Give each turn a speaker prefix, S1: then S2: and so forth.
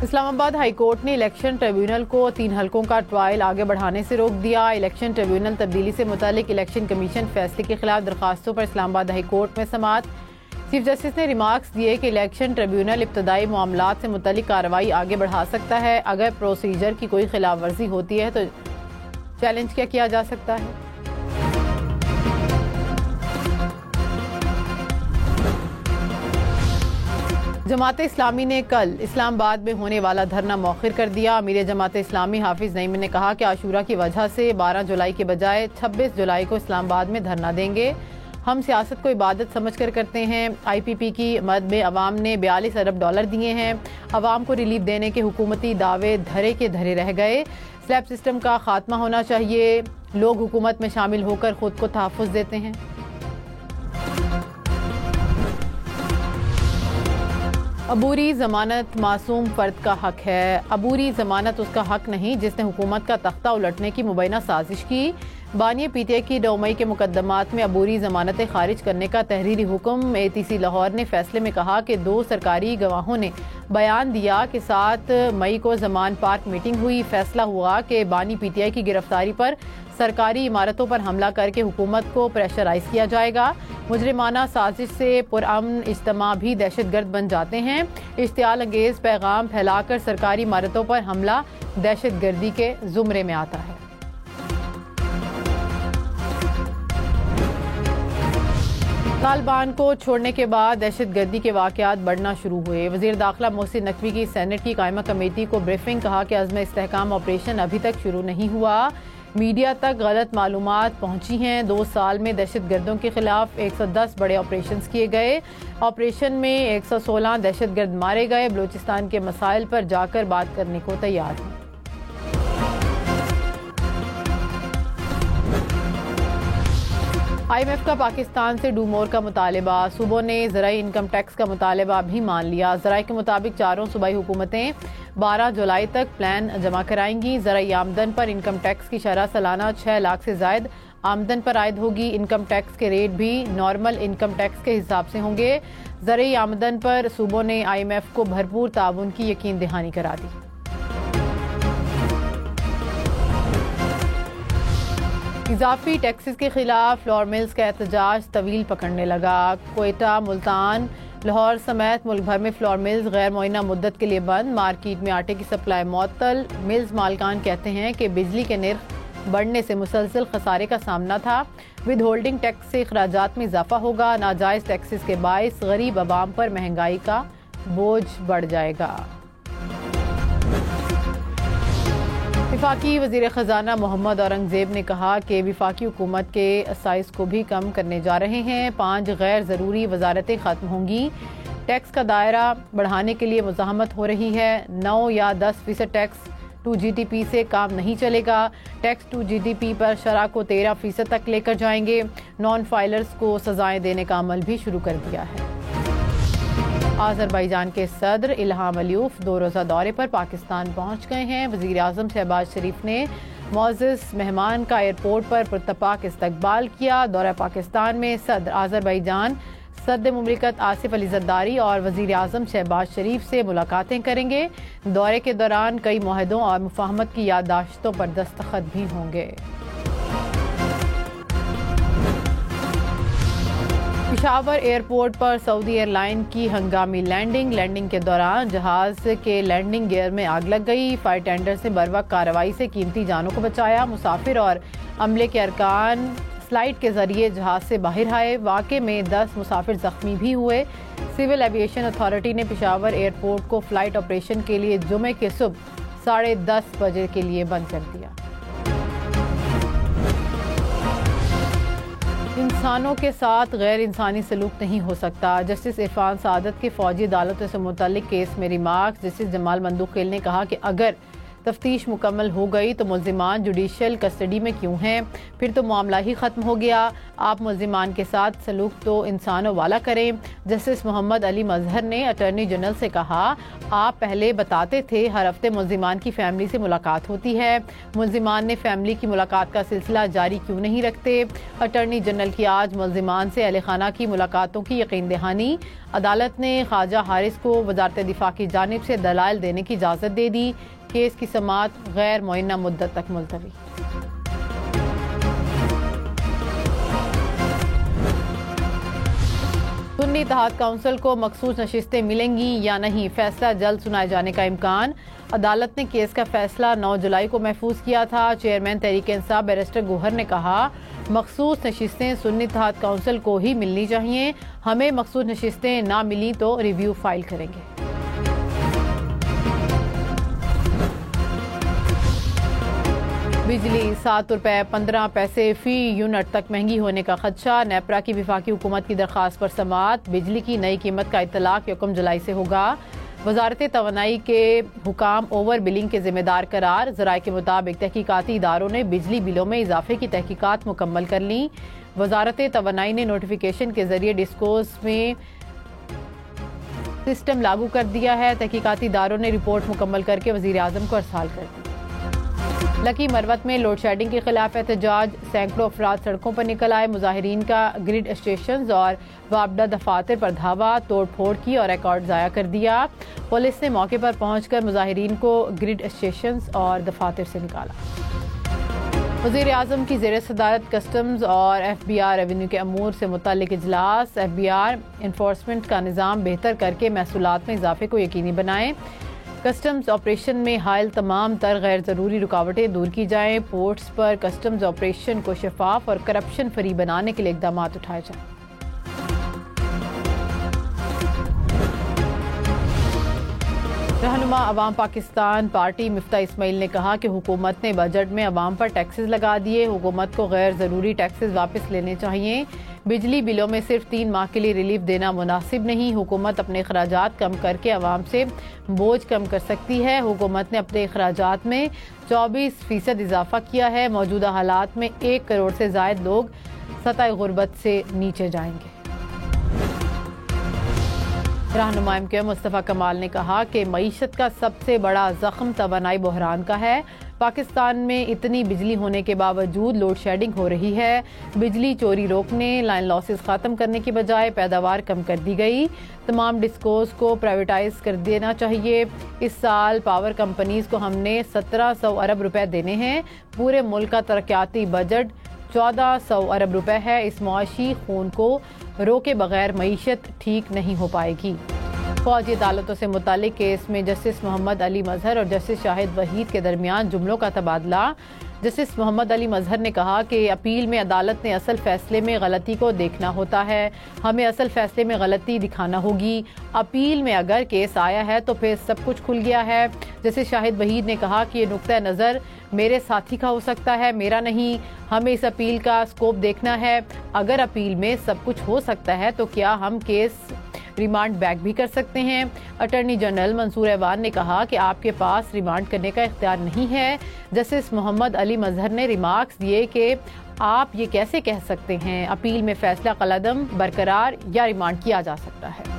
S1: Islamabad high court ने election tribunal को 3 हलकों का ट्रायल आगे बढ़ाने से रोक दिया। इलेक्शन ट्रिब्यूनल तब्दीली से मुतालिक इलेक्शन कमीशन फैसले के खिलाफ दरखास्तों पर इस्लामाबाद हाई कोर्ट में समाअत। चीफ जस्टिस ने रिमार्क्स दिए कि इलेक्शन ट्रिब्यूनल इब्तदाई मामलात से मुतालिक कार्रवाई आगे बढ़ा सकता है। अगर प्रोसीजर की कोई खिलाफ वर्जी होती है तो चैलेंज क्या किया जा सकता है। जमात इस्लामी ने कल इस्लामाबाद में होने वाला धरना मौखिर कर दिया। अमीर जमात इस्लामी हाफिज नईम ने कहा कि आशूरा की वजह से 12 जुलाई के बजाय 26 जुलाई को इस्लामाबाद में धरना देंगे। हम सियासत को इबादत समझकर करते हैं। IPP की मद में अवाम ने $42 अरब दिए हैं। अवाम को रिलीफ देने के हुकूमती दावे धरे के धरे रह गए। स्लैब सिस्टम का खात्मा होना चाहिए। लोग हुकूमत में शामिल होकर खुद को तहफ़्फ़ुज़ देते हैं। अबूरी जमानत मासूम फर्द का हक है। अबूरी जमानत उसका हक नहीं जिसने हुकूमत का तख्ता उलटने की मुबैना साजिश की। बानी PTI की 9 मई के मुकदमात में अबूरी जमानतें खारिज करने का तहरीरी हुक्म। ATC लाहौर ने फैसले में कहा कि 2 सरकारी गवाहों ने बयान दिया कि 7 मई को जमान पार्क मीटिंग हुई। फैसला हुआ कि बानी PTI की गिरफ्तारी पर सरकारी इमारतों पर हमला करके हुकूमत को प्रेशराइज किया जाएगा। मुजरिमाना साजिश से पुरअमन इज्तिमा भी दहशतगर्द बन जाते हैं। इश्तियाल अंगेज पैगाम फैलाकर सरकारी इमारतों पर हमला दहशतगर्दी के जुमरे में आता है। तालिबान को छोड़ने के बाद दहशतगर्दी के वाक़यात बढ़ना शुरू हुए। वज़ीर दाखिला मोहसिन नकवी की सेनेट की कायमा कमेटी को ब्रीफिंग। कहा कि अज़्म इस्तेहकाम ऑपरेशन अभी तक शुरू नहीं हुआ। मीडिया तक गलत मालूमात पहुंची हैं। 2 साल में दहशतगर्दों के खिलाफ 110 बड़े ऑपरेशन किए गए। ऑपरेशन में 116 दहशतगर्द मारे गए। बलूचिस्तान के मसाइल पर जाकर बात करने को तैयार हैं। IMF का पाकिस्तान से डू मोर का मुतालबा। सूबों ने ज़राई इनकम टैक्स का मुतालबा भी मान लिया। ज़राई के मुताबिक चारों सूबाई हुकूमतें 12 जुलाई तक प्लान जमा कराएंगी। ज़राई आमदन पर इनकम टैक्स की शरह सालाना 6 लाख से ज़ायद आमदन पर आयद होगी। इनकम टैक्स के रेट भी नॉर्मल इनकम टैक्स के हिसाब से होंगे। ज़राई आमदन पर सूबों ने IMF को भरपूर ताउन की यकीन दहानी करा दी। इजाफी टैक्सेस के खिलाफ फ्लोर मिल्स का एहतजाज तवील पकड़ने लगा। कोयटा, मुल्तान, लाहौर समेत मुल्क भर में फ्लोर मिल्स गैर मुअय्यना मुद्दत के लिए बंद। मार्केट में आटे की सप्लाई मुअत्तल। मिल्स मालकान कहते हैं कि बिजली के निर्ख बढ़ने से मुसलसल खसारे का सामना था। विद होल्डिंग टैक्स से अखराजात में इजाफा होगा। नाजायज टैक्सेस के बायस गरीब अवाम पर महंगाई का बोझ बढ़ जाएगा। वफाकी वज़ीर ख़जाना मोहम्मद औरंगज़ेब ने कहा कि वफाकी हुकूमत के साइज़ को भी कम करने जा रहे हैं। 5 गैर ज़रूरी वजारतें ख़त्म होंगी। टैक्स का दायरा बढ़ाने के लिए मुज़ाहमत हो रही है। 9 या 10% टैक्स टू GDP से काम नहीं चलेगा। टैक्स टू GDP पर शरह को 13% तक लेकर जाएंगे। नॉन फाइलर्स को सजाएं देने का अमल भी शुरू कर दिया है। आज़रबाईजान के सदर इल्हाम अलीफ 2 रोज़ा दौरे पर पाकिस्तान पहुंच गए हैं। वज़ीर आज़म शहबाज शरीफ ने मोअज़्ज़ज़ मेहमान का एयरपोर्ट पर पुरतपाक इस्तकबाल किया। दौरा पाकिस्तान में सदर आज़रबाईजान सदर मुमलिकत आसिफ अली ज़रदारी और वज़ीर आज़म शहबाज शरीफ से मुलाकातें करेंगे। दौरे के दौरान कई मुआहदों और मुफाहमत की याददाश्तों पर दस्तखत भी होंगे। पेशावर एयरपोर्ट पर सऊदी एयरलाइन की हंगामी लैंडिंग के दौरान जहाज के लैंडिंग गियर में आग लग गई। फायर टेंडर्स ने बरवक्त कार्रवाई से कीमती जानों को बचाया। मुसाफिर और अमले के अरकान स्लाइड के जरिए जहाज से बाहर आए। वाक़े में 10 मुसाफिर जख्मी भी हुए। सिविल एविएशन अथॉरिटी ने पेशावर एयरपोर्ट को फ्लाइट ऑपरेशन के लिए जुमे के सुबह 10:30 बजे के लिए बंद कर दिया। इंसानों के साथ गैर इंसानी सलूक नहीं हो सकता। जस्टिस इरफान सादत के फौजी अदालतों से मुतल्लिक केस में रिमार्क्स। जस्टिस जमाल मंदुखेल ने कहा कि अगर तफ्तीश मुकम्मल हो गई तो मुल्जिमान जुडिशल कस्टडी में क्यों हैं? फिर तो मामला ही ख़त्म हो गया। आप मुल्जिमान के साथ सलूक तो इंसानों वाला करें। जस्टिस मोहम्मद अली मजहर ने अटॉर्नी जनरल से कहा, आप पहले बताते थे हर हफ्ते मुल्जिमान की फैमिली से मुलाकात होती है, मुल्जिमान ने फैमिली की मुलाकात का सिलसिला जारी क्यों नहीं रखते? अटॉर्नी जनरल की आज मुल्जिमान से अहले खाना की मुलाकातों की यकीन दहानी। अदालत ने ख्वाजा हारिस को वजारत दिफा की जानिब से दलाइल देने की इजाज़त दे दी। केस की समाअत गैर मुअय्यना मुद्दत तक मुलतवी। सुन्नी इत्तेहाद काउंसिल को मखसूस नशिस्तें मिलेंगी या नहीं, फैसला जल्द सुनाए जाने का इम्कान। अदालत ने केस का फैसला 9 जुलाई को महफूज किया था। चेयरमैन तहरीक इंसाफ बैरिस्टर गौहर ने कहा, मखसूस नशिस्तें सुन्नी इत्तेहाद काउंसिल को ही मिलनी चाहिए, हमें मखसूस नशिस्तें ना मिली तो रिव्यू फाइल करेंगे। बिजली ₹7.15 फी यूनिट तक महंगी होने का खदशा। नेपरा की वफाकी हुकूमत की दरख्वास्त पर समाअत। बिजली की नई कीमत का इतलाक 1 जुलाई से होगा। वजारत तवानाई के हुकाम ओवर बिलिंग के जिम्मेदार करार। ज़राए के मुताबिक तहकीकाती इदारों ने बिजली बिलों में इजाफे की तहकीकात मुकम्मल कर ली। वजारत तवानाई ने नोटिफिकेशन के जरिए डिस्कोर्स में सिस्टम लागू कर दिया है। तहकीकाती इदारों ने रिपोर्ट मुकम्मल करके वज़ीर आज़म को अरसाल कर दी। लकी मरवत में लोड शेडिंग के खिलाफ एहतजाज। सैकड़ों अफराद सड़कों पर निकल आए। मुजाहिरीन का ग्रिड स्टेशन और वापडा दफातर पर धावा, तोड़ फोड़ की और रिकॉर्ड ज़ाया कर दिया। पुलिस ने मौके पर पहुंचकर मुजाहिरीन को ग्रिड स्टेशन और दफातर से निकाला। वज़ीर आज़म की ज़ेर सदारत कस्टम्स और FBI रेवेन्यू के अमूर से मुताल्लिक इजलास। FBI इन्फोर्समेंट का निज़ाम बेहतर करके महसूलात में इजाफे को यकीनी बनाएं। कस्टम्स ऑपरेशन में हायल तमाम तर गैर ज़रूरी रुकावटें दूर की जाएं। पोर्ट्स पर कस्टम्स ऑपरेशन को शफाफ और करप्शन फ्री बनाने के लिए इक़दाम उठाए जाएं। रहनुमा अवाम पाकिस्तान पार्टी मिफ्ता इस्माइल ने कहा कि हुकूमत ने बजट में अवाम पर टैक्सेस लगा दिए, हुकूमत को गैर ज़रूरी टैक्सेस वापस लेने चाहिए। बिजली बिलों में सिर्फ 3 माह के लिए रिलीफ देना मुनासिब नहीं। हुकूमत अपने अखराजात कम करके अवाम से बोझ कम कर सकती है। हुकूमत ने अपने अखराजात में 24% इजाफा किया है। मौजूदा हालात में 1 करोड़ से ज़ायद लोग सतह गुर्बत से नीचे जाएंगे। रहनुमा MKM मुस्तफ़ा कमाल ने कहा कि मईशत का सबसे बड़ा जख्म तवानाई बहरान का है। पाकिस्तान में इतनी बिजली होने के बावजूद लोड शेडिंग हो रही है। बिजली चोरी रोकने, लाइन लॉसेस ख़त्म करने की बजाय पैदावार कम कर दी गई। तमाम डिस्कोस को प्राइवेटाइज कर देना चाहिए। इस साल पावर कंपनीज को हमने 1700 अरब रुपए देने हैं। पूरे मुल्क का तरक्याती बजट 1400 अरब रुपए है। इस मुआशी खून को रोके बगैर मईशत ठीक नहीं हो पाएगी। फौजी अदालतों से मुतालिक केस में जस्टिस मोहम्मद अली मजहर और जस्टिस शाहिद वहीद के दरमियान जुमलों का तबादला। जस्टिस मोहम्मद अली मजहर ने कहा कि अपील में अदालत ने असल फैसले में गलती को देखना होता है, हमें असल फैसले में गलती दिखाना होगी। अपील में अगर केस आया है तो फिर सब कुछ खुल गया है। जस्टिस शाहिद वहीद ने कहा कि ये नुक्ता नज़र मेरे साथी का हो सकता है, मेरा नहीं। हमें इस अपील का स्कोप देखना है। अगर अपील में सब कुछ हो सकता है तो क्या हम केस रिमांड बैक भी कर सकते हैं? अटॉर्नी जनरल मंसूर ऐवान ने कहा कि आपके पास रिमांड करने का इख्तियार नहीं है। जस्टिस मोहम्मद अली मजहर ने रिमार्क्स दिए कि आप ये कैसे कह सकते हैं, अपील में फैसला कलअदम बरकरार या रिमांड किया जा सकता है।